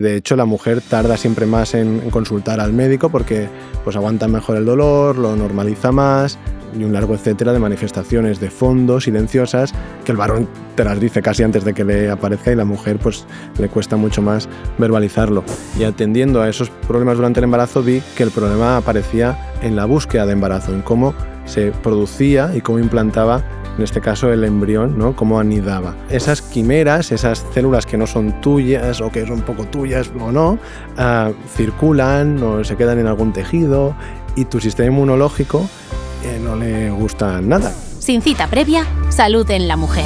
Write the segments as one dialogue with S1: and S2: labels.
S1: De hecho, la mujer tarda siempre más en consultar al médico porque pues, aguanta mejor el dolor, lo normaliza más y un largo etcétera de manifestaciones de fondo silenciosas que el varón te las dice casi antes de que le aparezca y la mujer pues le cuesta mucho más verbalizarlo. Y atendiendo a esos problemas durante el embarazo vi que el problema aparecía en la búsqueda de embarazo, en cómo se producía y cómo implantaba en este caso el embrión, ¿no? Cómo anidaba. Esas quimeras, esas células que no son tuyas o que son poco tuyas o no, circulan o se quedan en algún tejido y tu sistema inmunológico no le gusta nada.
S2: Sin cita previa, Salud en la Mujer.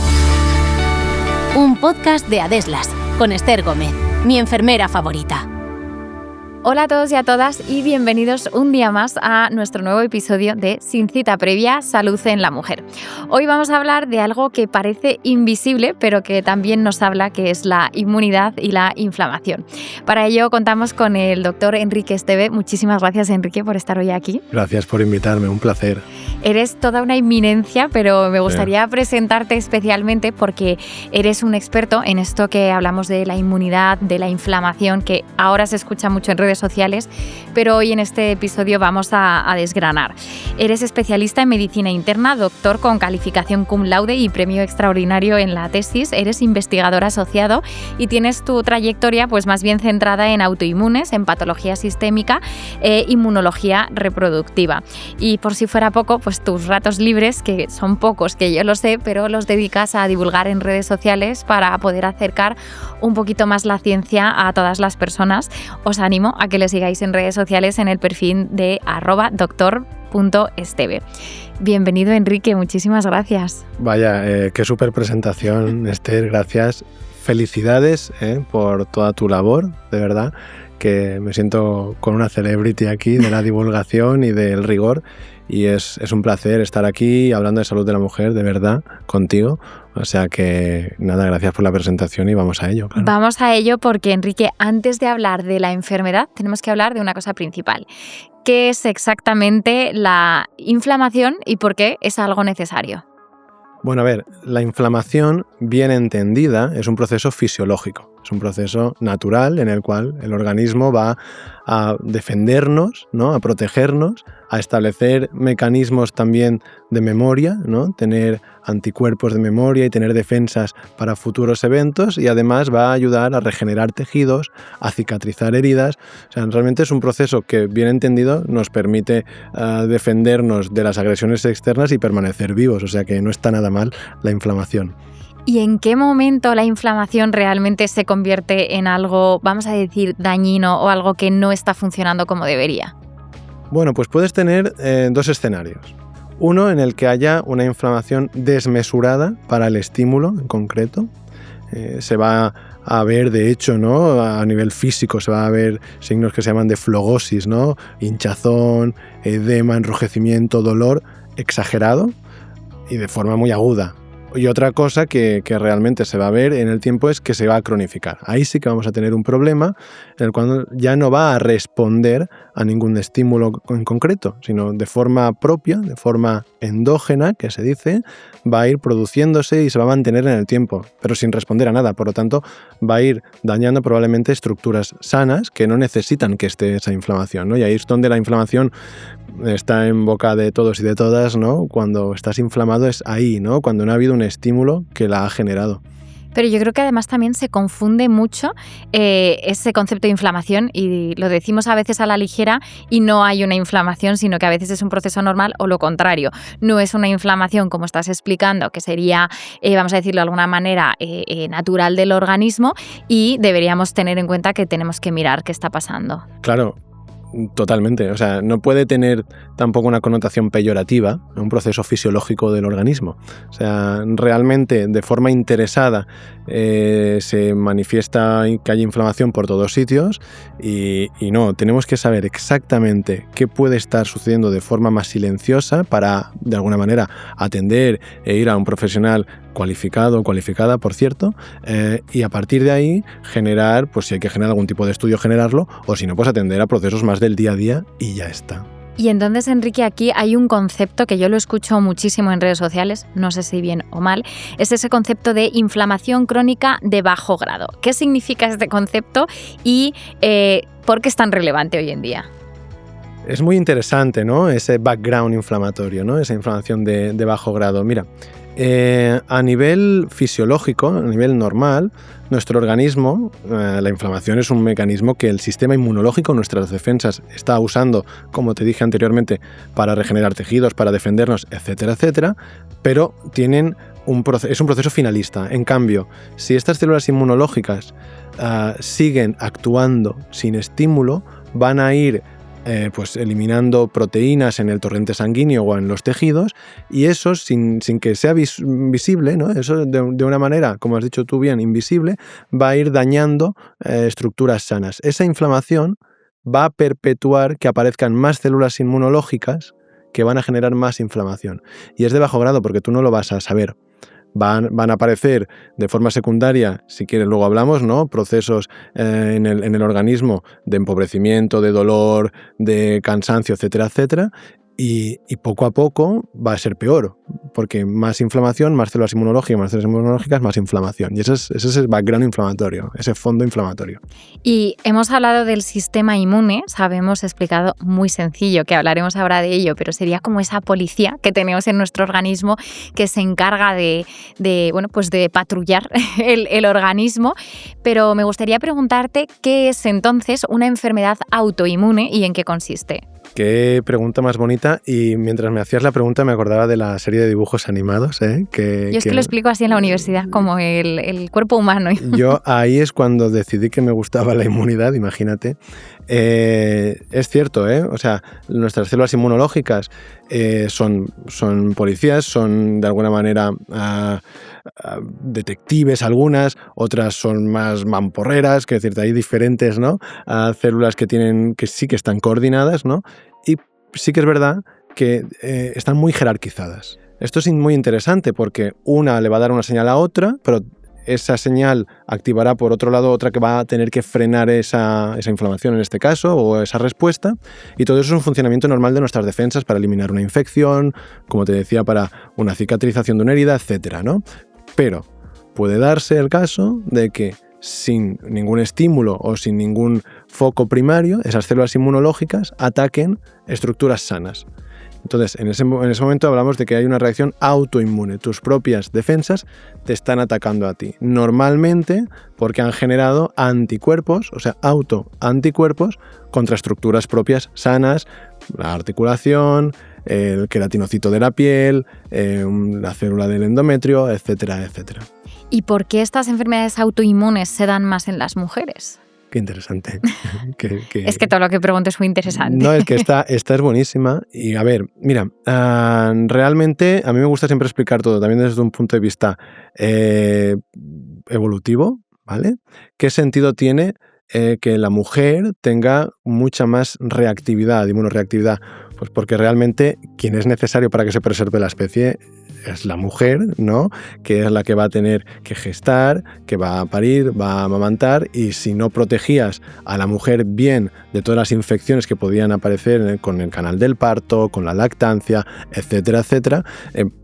S2: Un podcast de Adeslas, con Esther Gómez, mi enfermera favorita.
S3: Hola a todos y a todas y bienvenidos un día más a nuestro nuevo episodio de Sin cita previa, Salud en la Mujer. Hoy vamos a hablar de algo que parece invisible, pero que también nos habla, que es la inmunidad y la inflamación. Para ello contamos con el doctor Enrique Esteve. Muchísimas gracias, Enrique, por estar hoy aquí.
S1: Gracias por invitarme, un placer.
S3: Eres toda una eminencia, pero me gustaría presentarte especialmente porque eres un experto en esto que hablamos de la inmunidad, de la inflamación, que ahora se escucha mucho en redes sociales, pero hoy en este episodio vamos a desgranar. Eres especialista en medicina interna, doctor con calificación cum laude y premio extraordinario en la tesis, eres investigador asociado y tienes tu trayectoria pues más bien centrada en autoinmunes, en patología sistémica e inmunología reproductiva. Y por si fuera poco, pues tus ratos libres, que son pocos, que yo lo sé, pero los dedicas a divulgar en redes sociales para poder acercar un poquito más la ciencia a todas las personas. Os animo a que le sigáis en redes sociales en el perfil de @doctor.esteve. Bienvenido, Enrique, muchísimas gracias.
S1: Vaya, qué súper presentación, Esther, gracias. Felicidades por toda tu labor, de verdad, que me siento con una celebrity aquí de la divulgación y del rigor. Y es un placer estar aquí hablando de salud de la mujer, de verdad, contigo. O sea que, nada, gracias por la presentación y vamos a ello. Claro.
S3: Vamos a ello porque, Enrique, antes de hablar de la enfermedad, tenemos que hablar de una cosa principal. ¿Qué es exactamente la inflamación y por qué es algo necesario?
S1: Bueno, a ver, la inflamación, bien entendida, es un proceso fisiológico. Es un proceso natural en el cual el organismo va a defendernos, ¿no? A protegernos, a establecer mecanismos también de memoria, ¿no? Tener anticuerpos de memoria y tener defensas para futuros eventos y además va a ayudar a regenerar tejidos, a cicatrizar heridas. O sea, realmente es un proceso que, bien entendido, nos permite defendernos de las agresiones externas y permanecer vivos. O sea que no está nada mal la inflamación.
S3: ¿Y en qué momento la inflamación realmente se convierte en algo, vamos a decir, dañino o algo que no está funcionando como debería?
S1: Bueno, pues puedes tener dos escenarios. Uno en el que haya una inflamación desmesurada para el estímulo en concreto. Se va a ver, de hecho, ¿no? A nivel físico se va a ver signos que se llaman de flogosis, ¿no? Hinchazón, edema, enrojecimiento, dolor exagerado y de forma muy aguda. Y otra cosa que realmente se va a ver en el tiempo es que se va a cronificar. Ahí sí que vamos a tener un problema en el cual ya no va a responder a ningún estímulo en concreto, sino de forma propia, de forma endógena, que se dice, va a ir produciéndose y se va a mantener en el tiempo, pero sin responder a nada. Por lo tanto, va a ir dañando probablemente estructuras sanas que no necesitan que esté esa inflamación, ¿no? Y ahí es donde la inflamación está en boca de todos y de todas, ¿no? Cuando estás inflamado es ahí, ¿no? Cuando no ha habido un estímulo que la ha generado.
S3: Pero yo creo que además también se confunde mucho ese concepto de inflamación y lo decimos a veces a la ligera y no hay una inflamación, sino que a veces es un proceso normal o lo contrario. No es una inflamación, como estás explicando, que sería, vamos a decirlo de alguna manera, natural del organismo y deberíamos tener en cuenta que tenemos que mirar qué está pasando.
S1: Claro. Totalmente, o sea, no puede tener tampoco una connotación peyorativa, un proceso fisiológico del organismo. O sea, realmente de forma interesada se manifiesta que hay inflamación por todos sitios y no, tenemos que saber exactamente qué puede estar sucediendo de forma más silenciosa para, de alguna manera, atender e ir a un profesional cualificado o cualificada, por cierto, y a partir de ahí generar, pues si hay que generar algún tipo de estudio, generarlo, o si no, pues atender a procesos más del día a día y ya está.
S3: Y entonces, Enrique, aquí hay un concepto que yo lo escucho muchísimo en redes sociales, no sé si bien o mal, es ese concepto de inflamación crónica de bajo grado. ¿Qué significa este concepto y por qué es tan relevante hoy en día?
S1: Es muy interesante, ¿no? Ese background inflamatorio, ¿no? Esa inflamación de bajo grado. Mira, a nivel fisiológico, a nivel normal, nuestro organismo, la inflamación es un mecanismo que el sistema inmunológico, nuestras defensas, está usando, como te dije anteriormente, para regenerar tejidos, para defendernos, etcétera, etcétera, pero es un proceso finalista. En cambio, si estas células inmunológicas siguen actuando sin estímulo, van a ir pues eliminando proteínas en el torrente sanguíneo o en los tejidos, y eso sin que sea visible, ¿no? Eso de una manera, como has dicho tú bien, invisible, va a ir dañando estructuras sanas. Esa inflamación va a perpetuar que aparezcan más células inmunológicas que van a generar más inflamación. Y es de bajo grado porque tú no lo vas a saber. Van a aparecer de forma secundaria, si quieres luego hablamos, ¿no? Procesos en el organismo de empobrecimiento, de dolor, de cansancio, etcétera, etcétera. Y poco a poco va a ser peor, porque más inflamación, más células inmunológicas, más inflamación. Y ese es el background inflamatorio, ese fondo inflamatorio.
S3: Y hemos hablado del sistema inmune, sabemos, explicado muy sencillo, que hablaremos ahora de ello, pero sería como esa policía que tenemos en nuestro organismo que se encarga de patrullar el organismo. Pero me gustaría preguntarte qué es entonces una enfermedad autoinmune y en qué consiste.
S1: Qué pregunta más bonita, y mientras me hacías la pregunta me acordaba de la serie de dibujos animados. Yo
S3: es que lo explico así en la universidad, como el cuerpo humano.
S1: Yo ahí es cuando decidí que me gustaba la inmunidad, imagínate. Es cierto, o sea, nuestras células inmunológicas son policías, son de alguna manera detectives algunas, otras son más mamporreras, que es decir, hay diferentes, ¿no? Células que sí que están coordinadas, ¿no? Y sí que es verdad que están muy jerarquizadas. Esto es muy interesante porque una le va a dar una señal a otra, pero esa señal activará por otro lado otra que va a tener que frenar esa inflamación en este caso, o esa respuesta, y todo eso es un funcionamiento normal de nuestras defensas para eliminar una infección, como te decía, para una cicatrización de una herida, etcétera, ¿no? Pero puede darse el caso de que sin ningún estímulo o sin ningún foco primario, esas células inmunológicas ataquen estructuras sanas. Entonces, en ese momento hablamos de que hay una reacción autoinmune. Tus propias defensas te están atacando a ti. Normalmente porque han generado anticuerpos, o sea, autoanticuerpos contra estructuras propias sanas, la articulación, el queratinocito de la piel, la célula del endometrio, etcétera, etcétera.
S3: ¿Y por qué estas enfermedades autoinmunes se dan más en las mujeres?
S1: Qué interesante.
S3: Es que todo lo que pregunto es muy interesante.
S1: No, es que esta es buenísima. Y a ver, mira, realmente a mí me gusta siempre explicar todo, también desde un punto de vista evolutivo, ¿vale? ¿Qué sentido tiene que la mujer tenga mucha más reactividad, inmunoreactividad? Pues porque realmente quien es necesario para que se preserve la especie es la mujer, ¿no? Que es la que va a tener que gestar, que va a parir, va a amamantar, y si no protegías a la mujer bien de todas las infecciones que podían aparecer con el canal del parto, con la lactancia, etcétera, etcétera,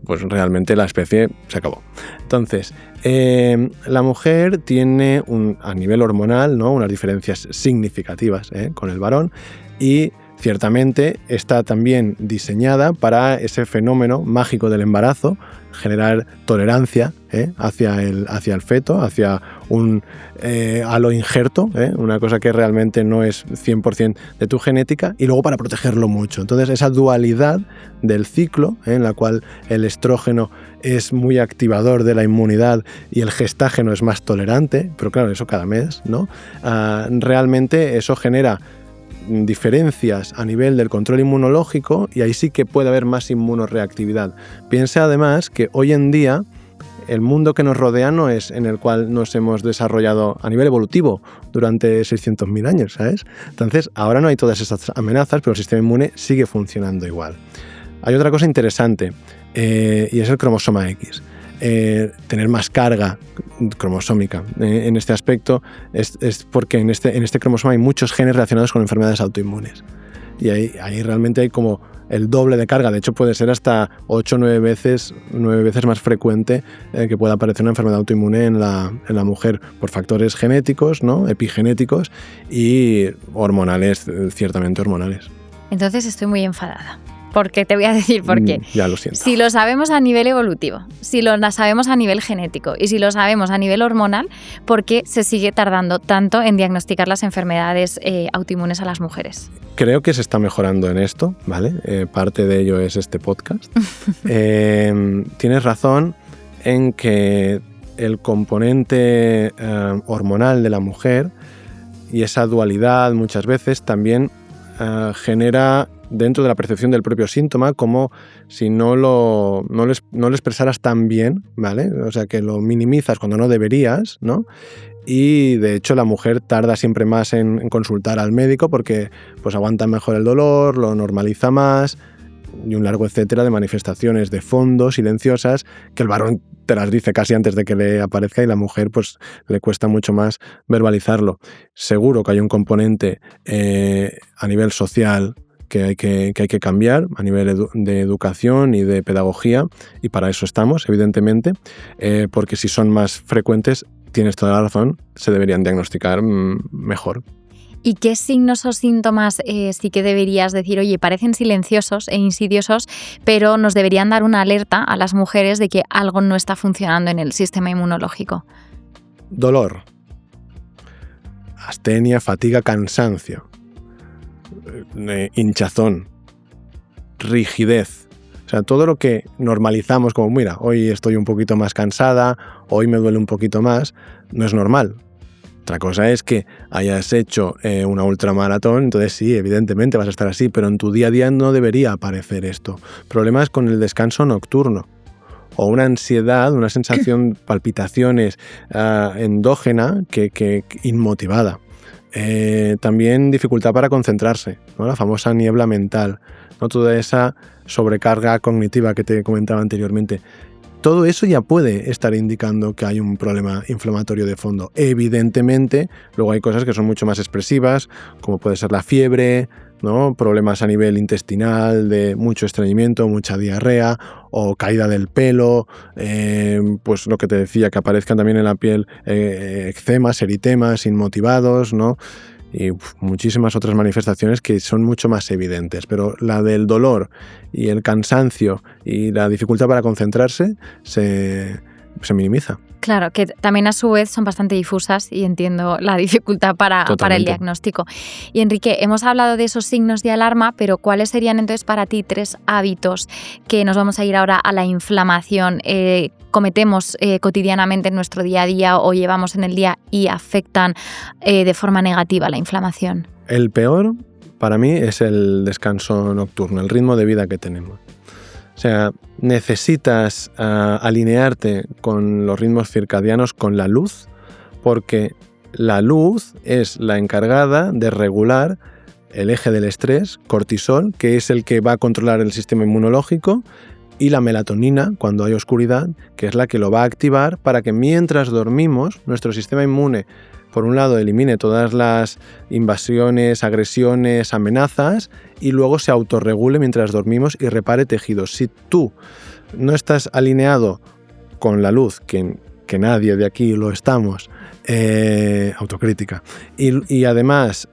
S1: pues realmente la especie se acabó. Entonces, la mujer tiene a nivel hormonal, ¿no?, unas diferencias significativas con el varón, y ciertamente está también diseñada para ese fenómeno mágico del embarazo, generar tolerancia hacia el feto, hacia un halo injerto, una cosa que realmente no es 100% de tu genética, y luego para protegerlo mucho. Entonces, esa dualidad del ciclo, en la cual el estrógeno es muy activador de la inmunidad y el gestágeno es más tolerante, pero claro, eso cada mes, ¿no? Realmente eso genera diferencias a nivel del control inmunológico, y ahí sí que puede haber más inmunoreactividad. Piensa además que hoy en día el mundo que nos rodea no es en el cual nos hemos desarrollado a nivel evolutivo durante 600.000 años, ¿sabes? Entonces, ahora no hay todas esas amenazas, pero el sistema inmune sigue funcionando igual. Hay otra cosa interesante, y es el cromosoma X. Tener más carga cromosómica en este aspecto es porque en este cromosoma hay muchos genes relacionados con enfermedades autoinmunes. y ahí realmente hay como el doble de carga. De hecho, puede ser hasta 8 o 9 veces más frecuente que pueda aparecer una enfermedad autoinmune en la mujer por factores genéticos, ¿no? Epigenéticos y hormonales, ciertamente hormonales.
S3: Entonces estoy muy enfadada. Porque te voy a decir por qué.
S1: Ya lo siento.
S3: Si lo sabemos a nivel evolutivo, si lo sabemos a nivel genético y si lo sabemos a nivel hormonal, ¿por qué se sigue tardando tanto en diagnosticar las enfermedades autoinmunes a las mujeres?
S1: Creo que se está mejorando en esto, ¿vale? Parte de ello es este podcast. Tienes razón en que el componente hormonal de la mujer y esa dualidad muchas veces también genera dentro de la percepción del propio síntoma como si no lo expresaras tan bien, ¿vale? O sea, que lo minimizas cuando no deberías, ¿no? Y de hecho la mujer tarda siempre más en consultar al médico porque pues aguanta mejor el dolor, lo normaliza más y un largo etcétera de manifestaciones de fondo silenciosas que el varón te las dice casi antes de que le aparezca y la mujer pues le cuesta mucho más verbalizarlo. Seguro que hay un componente a nivel social que hay que cambiar a nivel de educación y de pedagogía y para eso estamos, evidentemente, porque si son más frecuentes, tienes toda la razón, se deberían diagnosticar mejor.
S3: ¿Y qué signos o síntomas sí que deberías decir, oye, parecen silenciosos e insidiosos, pero nos deberían dar una alerta a las mujeres de que algo no está funcionando en el sistema inmunológico?
S1: Dolor, astenia, fatiga, cansancio, hinchazón, rigidez. O sea, todo lo que normalizamos como, mira, hoy estoy un poquito más cansada, hoy me duele un poquito más, no es normal. Otra cosa es que hayas hecho una ultramaratón, entonces sí, evidentemente vas a estar así, pero en tu día a día no debería aparecer esto. Problemas con el descanso nocturno o una ansiedad, una sensación, palpitaciones endógena que inmotivada. También dificultad para concentrarse, ¿no? La famosa niebla mental, ¿no? Toda esa sobrecarga cognitiva que te comentaba anteriormente. Todo eso ya puede estar indicando que hay un problema inflamatorio de fondo. Evidentemente, luego hay cosas que son mucho más expresivas, como puede ser la fiebre, ¿no? Problemas a nivel intestinal, de mucho estreñimiento, mucha diarrea o caída del pelo, pues lo que te decía, que aparezcan también en la piel eczemas, eritemas inmotivados, ¿no? Y muchísimas otras manifestaciones que son mucho más evidentes, pero la del dolor y el cansancio y la dificultad para concentrarse se minimiza.
S3: Claro, que también a su vez son bastante difusas y entiendo la dificultad para el diagnóstico. Y Enrique, hemos hablado de esos signos de alarma, pero ¿cuáles serían entonces para ti 3 hábitos que nos vamos a ir ahora a la inflamación? Cometemos cotidianamente en nuestro día a día o llevamos en el día y afectan de forma negativa la inflamación.
S1: El peor para mí es el descanso nocturno, el ritmo de vida que tenemos. O sea, necesitas alinearte con los ritmos circadianos, con la luz, porque la luz es la encargada de regular el eje del estrés, cortisol, que es el que va a controlar el sistema inmunológico, y la melatonina, cuando hay oscuridad, que es la que lo va a activar para que mientras dormimos, nuestro sistema inmune, por un lado, elimine todas las invasiones, agresiones, amenazas y luego se autorregule mientras dormimos y repare tejidos. Si tú no estás alineado con la luz, que nadie de aquí lo estamos, autocrítica, y además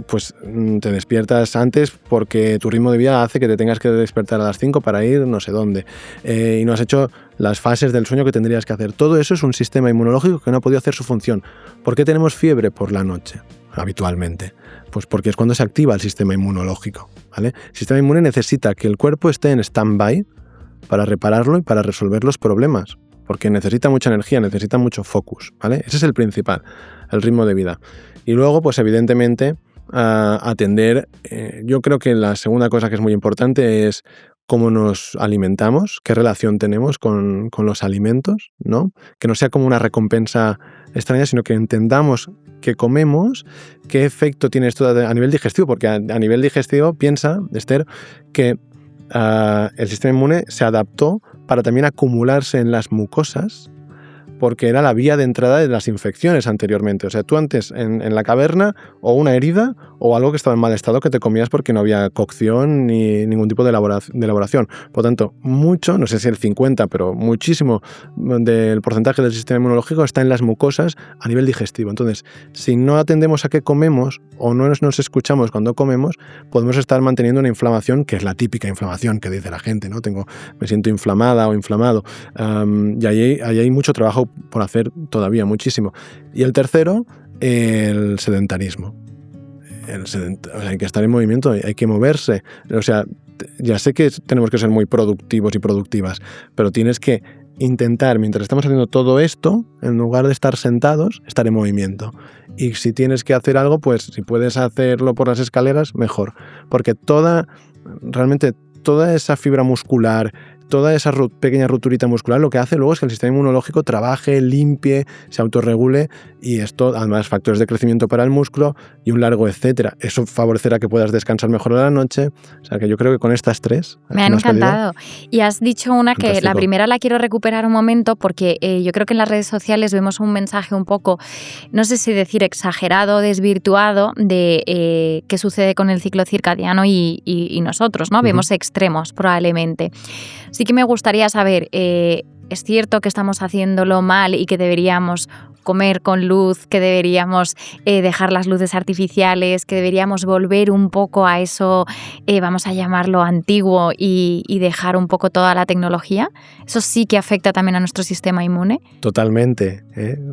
S1: pues te despiertas antes porque tu ritmo de vida hace que te tengas que despertar a las 5 para ir no sé dónde, y no has hecho las fases del sueño que tendrías que hacer. Todo eso es un sistema inmunológico que no ha podido hacer su función. ¿Por qué tenemos fiebre por la noche habitualmente? Pues porque es cuando se activa el sistema inmunológico, ¿vale? El sistema inmune necesita que el cuerpo esté en stand-by para repararlo y para resolver los problemas, porque necesita mucha energía, necesita mucho focus, ¿vale? Ese es el principal, el ritmo de vida. Y luego, pues evidentemente, atender, yo creo que la segunda cosa que es muy importante es cómo nos alimentamos, qué relación tenemos con los alimentos, ¿no? Que no sea como una recompensa extraña, sino que entendamos qué comemos, qué efecto tiene esto a nivel digestivo, porque a nivel digestivo piensa, Esther, que el sistema inmune se adaptó para también acumularse en las mucosas porque era la vía de entrada de las infecciones anteriormente. O sea, tú antes en la caverna, o una herida o algo que estaba en mal estado que te comías porque no había cocción ni ningún tipo de elaboración. Por lo tanto, mucho, no sé si el 50, pero muchísimo del porcentaje del sistema inmunológico está en las mucosas a nivel digestivo. Entonces, si no atendemos a qué comemos o no nos escuchamos cuando comemos, podemos estar manteniendo una inflamación, que es la típica inflamación que dice la gente, ¿no? Me siento inflamada o inflamado. Y ahí hay mucho trabajo por hacer todavía, muchísimo. Y el tercero, el sedentarismo. O sea, hay que estar en movimiento, hay que moverse. O sea, ya sé que tenemos que ser muy productivos y productivas, pero tienes que intentar, mientras estamos haciendo todo esto, en lugar de estar sentados, estar en movimiento. Y si tienes que hacer algo, pues si puedes hacerlo por las escaleras, mejor. Porque realmente toda esa fibra muscular, toda esa pequeña rupturita muscular, lo que hace luego es que el sistema inmunológico trabaje, limpie, se autorregule, y esto, además, factores de crecimiento para el músculo y un largo etcétera. Eso favorecerá que puedas descansar mejor a la noche. O sea, que yo creo que con estas tres...
S3: Me han encantado. Y has dicho una que
S1: fantástico.
S3: La primera la quiero recuperar un momento, porque yo creo que en las redes sociales vemos un mensaje un poco, no sé si decir exagerado, desvirtuado, de qué sucede con el ciclo circadiano y nosotros, ¿no? Vemos extremos, probablemente. Sí que me gustaría saber, ¿es cierto que estamos haciéndolo mal y que deberíamos comer con luz, que deberíamos dejar las luces artificiales, que deberíamos volver un poco a eso, vamos a llamarlo antiguo, y dejar un poco toda la tecnología? ¿Eso sí que afecta también a nuestro sistema inmune?
S1: Totalmente.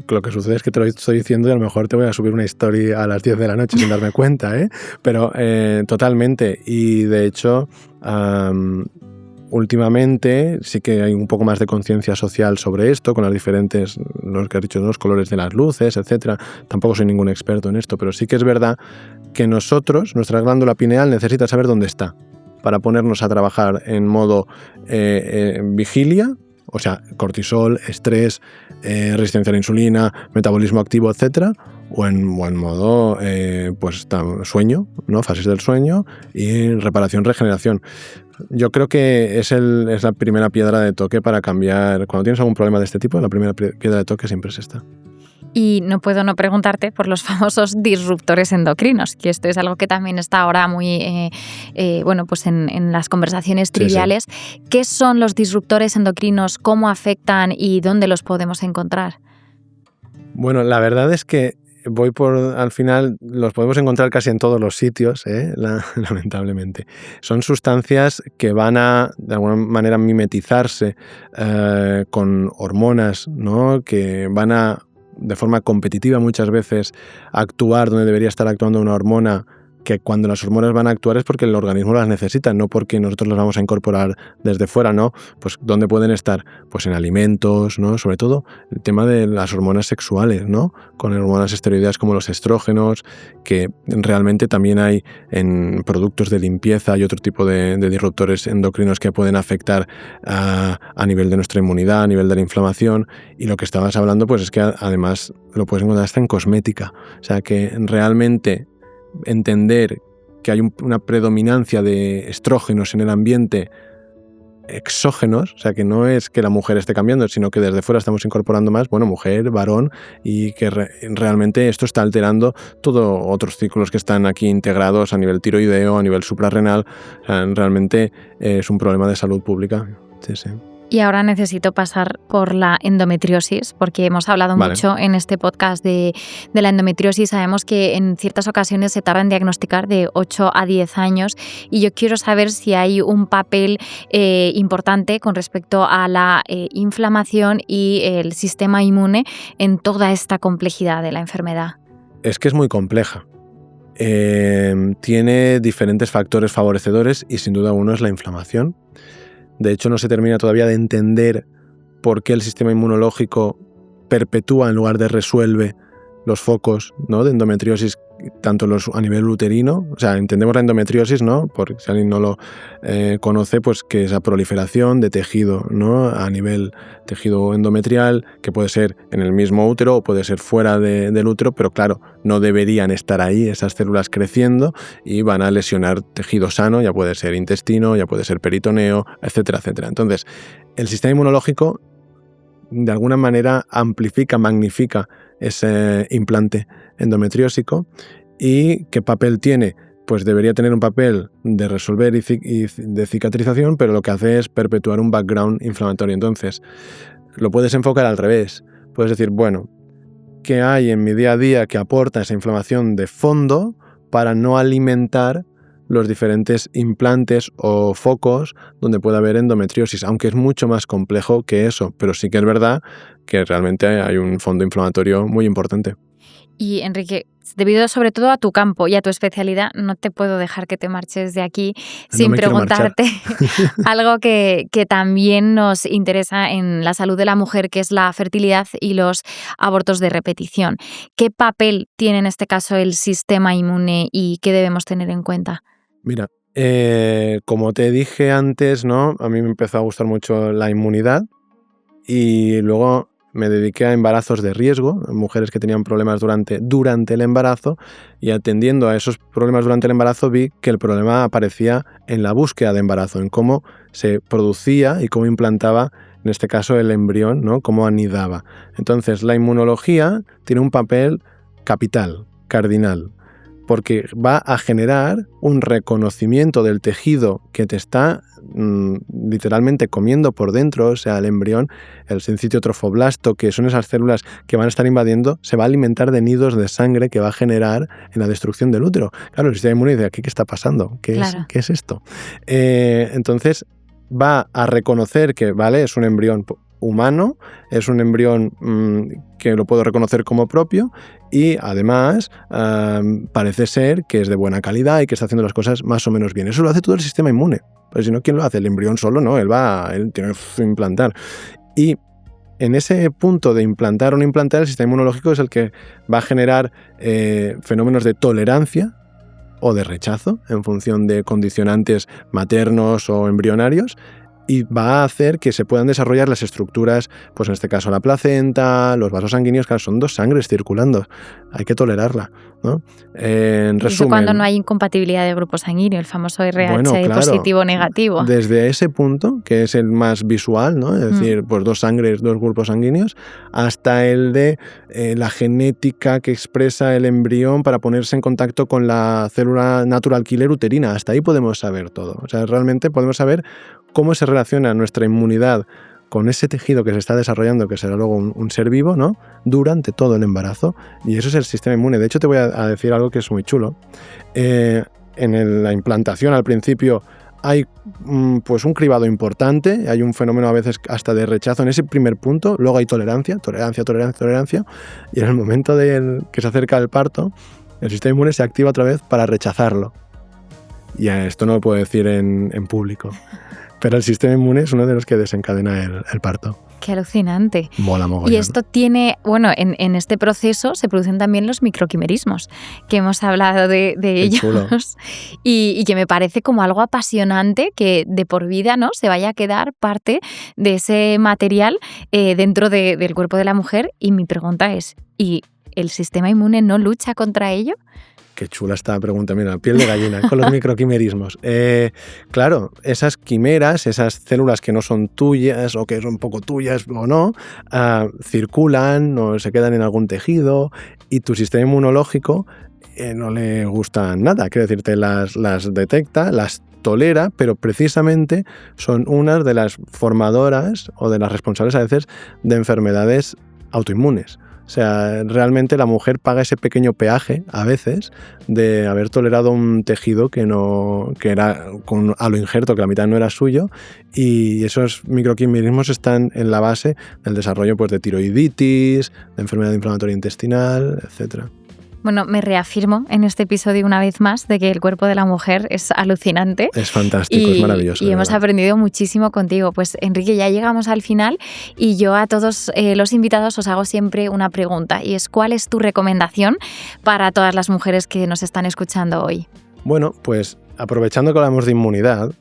S1: Lo que sucede es que te lo estoy diciendo y a lo mejor te voy a subir una historia a las 10 de la noche sin darme cuenta, pero totalmente. Y de hecho... últimamente sí que hay un poco más de conciencia social sobre esto, con las diferentes, los que has dicho, los colores de las luces, etcétera. Tampoco soy ningún experto en esto, pero sí que es verdad que nuestra glándula pineal necesita saber dónde está para ponernos a trabajar en modo vigilia, o sea, cortisol, estrés, resistencia a la insulina, metabolismo activo, etcétera, o en modo sueño, ¿no? Fases del sueño y reparación, regeneración. Yo creo que es la primera piedra de toque para cambiar. Cuando tienes algún problema de este tipo, la primera piedra de toque siempre es esta.
S3: Y no puedo no preguntarte por los famosos disruptores endocrinos, que esto es algo que también está ahora muy pues en las conversaciones triviales. Sí. ¿Qué son los disruptores endocrinos? ¿Cómo afectan y dónde los podemos encontrar?
S1: Bueno, la verdad es que al final los podemos encontrar casi en todos los sitios, lamentablemente. Son sustancias que van a, de alguna manera, mimetizarse con hormonas, ¿no? Que van a, de forma competitiva muchas veces, actuar donde debería estar actuando una hormona, que cuando las hormonas van a actuar es porque el organismo las necesita, no porque nosotros las vamos a incorporar desde fuera, ¿no? Pues ¿dónde pueden estar? Pues en alimentos, ¿no? Sobre todo el tema de las hormonas sexuales, ¿no? Con hormonas esteroideas como los estrógenos, que realmente también hay en productos de limpieza y otro tipo de disruptores endocrinos que pueden afectar a nivel de nuestra inmunidad, a nivel de la inflamación. Y lo que estabas hablando, pues es que además lo puedes encontrar hasta en cosmética. O sea que realmente entender que hay una predominancia de estrógenos en el ambiente exógenos, o sea que no es que la mujer esté cambiando, sino que desde fuera estamos incorporando más, mujer, varón, y que realmente esto está alterando todos otros ciclos que están aquí integrados a nivel tiroideo, a nivel suprarrenal. O sea, realmente es un problema de salud pública. Sí.
S3: Y ahora necesito pasar por la endometriosis, porque hemos hablado mucho en este podcast de la endometriosis. Sabemos que en ciertas ocasiones se tarda en diagnosticar de 8 a 10 años, y yo quiero saber si hay un papel importante con respecto a la inflamación y el sistema inmune en toda esta complejidad de la enfermedad.
S1: Es que es muy compleja. Tiene diferentes factores favorecedores y sin duda uno es la inflamación. De hecho, no se termina todavía de entender por qué el sistema inmunológico perpetúa en lugar de resuelve los focos, ¿no? De endometriosis, tanto a nivel uterino. O sea, entendemos la endometriosis, ¿no? Porque si alguien no lo conoce, pues que es la proliferación de tejido, ¿no? A nivel tejido endometrial, que puede ser en el mismo útero o puede ser fuera del útero, pero claro, no deberían estar ahí esas células creciendo y van a lesionar tejido sano, ya puede ser intestino, ya puede ser peritoneo, etcétera, etcétera. Entonces, el sistema inmunológico de alguna manera amplifica, magnifica ese implante endometriósico. ¿Y qué papel tiene? Pues debería tener un papel de resolver y de cicatrización, pero lo que hace es perpetuar un background inflamatorio. Entonces, lo puedes enfocar al revés. Puedes decir, bueno, ¿qué hay en mi día a día que aporta esa inflamación de fondo para no alimentar los diferentes implantes o focos donde puede haber endometriosis? Aunque es mucho más complejo que eso, pero sí que es verdad que realmente hay un fondo inflamatorio muy importante.
S3: Y Enrique, debido sobre todo a tu campo y a tu especialidad, no te puedo dejar que te marches de aquí sin preguntarte algo que también nos interesa en la salud de la mujer, que es la fertilidad y los abortos de repetición. ¿Qué papel tiene en este caso el sistema inmune y qué debemos tener en cuenta?
S1: Mira, como te dije antes, ¿no? A mí me empezó a gustar mucho la inmunidad y luego me dediqué a embarazos de riesgo, mujeres que tenían problemas durante el embarazo, y atendiendo a esos problemas durante el embarazo vi que el problema aparecía en la búsqueda de embarazo, en cómo se producía y cómo implantaba, en este caso, el embrión, ¿no? Cómo anidaba. Entonces, la inmunología tiene un papel capital, cardinal, porque va a generar un reconocimiento del tejido que te está literalmente comiendo por dentro, o sea, el embrión, el sincitio trofoblasto, que son esas células que van a estar invadiendo, se va a alimentar de nidos de sangre que va a generar en la destrucción del útero. Claro, el sistema inmune dice, ¿qué está pasando? ¿Qué es esto? Entonces, va a reconocer que, vale, es un embrión humano, es un embrión que lo puedo reconocer como propio y además parece ser que es de buena calidad y que está haciendo las cosas más o menos bien. Eso lo hace todo el sistema inmune. Pero si no, ¿quién lo hace? El embrión solo no, él tiene que implantar. Y en ese punto de implantar o no implantar, el sistema inmunológico es el que va a generar fenómenos de tolerancia o de rechazo en función de condicionantes maternos o embrionarios, y va a hacer que se puedan desarrollar las estructuras, pues en este caso la placenta, los vasos sanguíneos, claro, son dos sangres circulando, hay que tolerarla, ¿no? En resumen,
S3: cuando no hay incompatibilidad de grupo sanguíneo, el famoso RH positivo o negativo.
S1: Desde ese punto, que es el más visual, ¿no? Es decir, pues dos sangres, dos grupos sanguíneos, hasta el de la genética que expresa el embrión para ponerse en contacto con la célula natural killer uterina, hasta ahí podemos saber todo. O sea, realmente podemos saber cómo se relaciona nuestra inmunidad con ese tejido que se está desarrollando, que será luego un ser vivo, ¿no? Durante todo el embarazo. Y eso es el sistema inmune. De hecho, te voy a decir algo que es muy chulo. En la implantación, al principio, hay pues un cribado importante, hay un fenómeno a veces hasta de rechazo en ese primer punto, luego hay tolerancia, y en el momento que se acerca el parto, el sistema inmune se activa otra vez para rechazarlo. Y esto no lo puedo decir en público. Pero el sistema inmune es uno de los que desencadena el parto.
S3: ¡Qué alucinante!
S1: Mola mogollón.
S3: Y esto tiene, bueno, en este proceso se producen también los microquimerismos, que hemos hablado de ellos, y que me parece como algo apasionante que de por vida, ¿no?, se vaya a quedar parte de ese material dentro del cuerpo de la mujer. Y mi pregunta es, ¿y el sistema inmune no lucha contra ello?
S1: Qué chula esta pregunta, mira, piel de gallina, con los microquimerismos. Claro, esas quimeras, esas células que no son tuyas o que son poco tuyas o no, circulan o se quedan en algún tejido y tu sistema inmunológico no le gusta nada. Quiero decirte, las detecta, las tolera, pero precisamente son unas de las formadoras o de las responsables a veces de enfermedades autoinmunes. O sea, realmente la mujer paga ese pequeño peaje, a veces, de haber tolerado un tejido que era a lo injerto, que la mitad no era suyo, y esos microquimerismos están en la base del desarrollo, pues, de tiroiditis, de enfermedad inflamatoria intestinal, etcétera.
S3: Bueno, me reafirmo en este episodio una vez más de que el cuerpo de la mujer es alucinante.
S1: Es fantástico, es maravilloso.
S3: Y hemos aprendido muchísimo contigo. Pues Enrique, ya llegamos al final y yo a todos los invitados os hago siempre una pregunta, y es: ¿cuál es tu recomendación para todas las mujeres que nos están escuchando hoy?
S1: Bueno, pues aprovechando que hablamos de inmunidad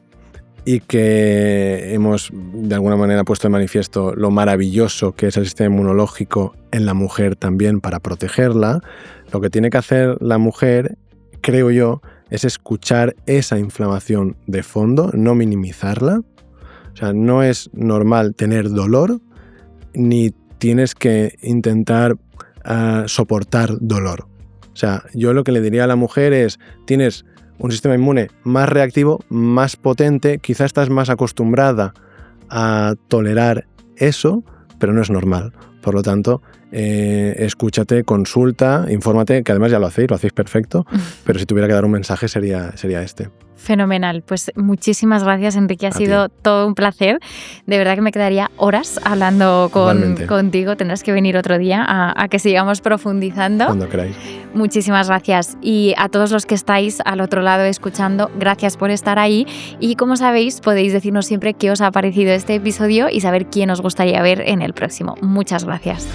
S1: y que hemos de alguna manera puesto de manifiesto lo maravilloso que es el sistema inmunológico en la mujer también para protegerla, lo que tiene que hacer la mujer, creo yo, es escuchar esa inflamación de fondo, no minimizarla. O sea, no es normal tener dolor, ni tienes que intentar soportar dolor. O sea, yo lo que le diría a la mujer es, tienes un sistema inmune más reactivo, más potente, quizá estás más acostumbrada a tolerar eso, pero no es normal. Por lo tanto, escúchate, consulta, infórmate, que además ya lo hacéis perfecto, pero si tuviera que dar un mensaje sería este.
S3: Fenomenal. Pues muchísimas gracias, Enrique. Ha sido todo un placer. De verdad que me quedaría horas hablando contigo. Tendrás que venir otro día a que sigamos profundizando.
S1: Cuando queráis.
S3: Muchísimas gracias. Y a todos los que estáis al otro lado escuchando, gracias por estar ahí. Y como sabéis, podéis decirnos siempre qué os ha parecido este episodio y saber quién os gustaría ver en el próximo. Muchas gracias.